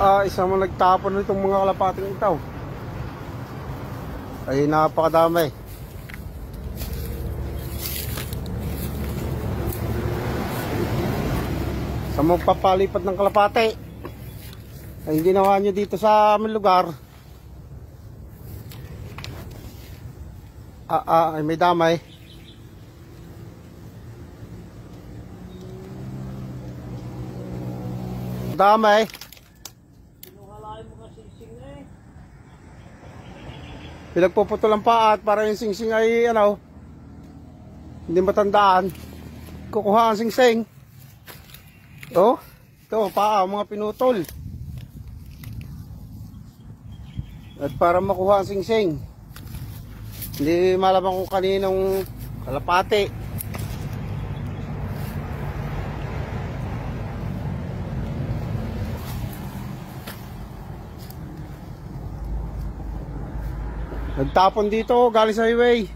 Isang mo nagtapon nitong mga kalapating ito. Ay napakadami. Sa magpapalipat ng kalapate ay ginawa nyo dito sa aming lugar. Ay may damay. Damay. Pinagpuputulan pa at para yung singsing ay hindi matandaan. Kukuha ang singsing. Oh, ito pa mga pinutol. At para makuha ang singsing, hindi malaman kung kaninong kalapate. Nagtapon dito galing sa highway.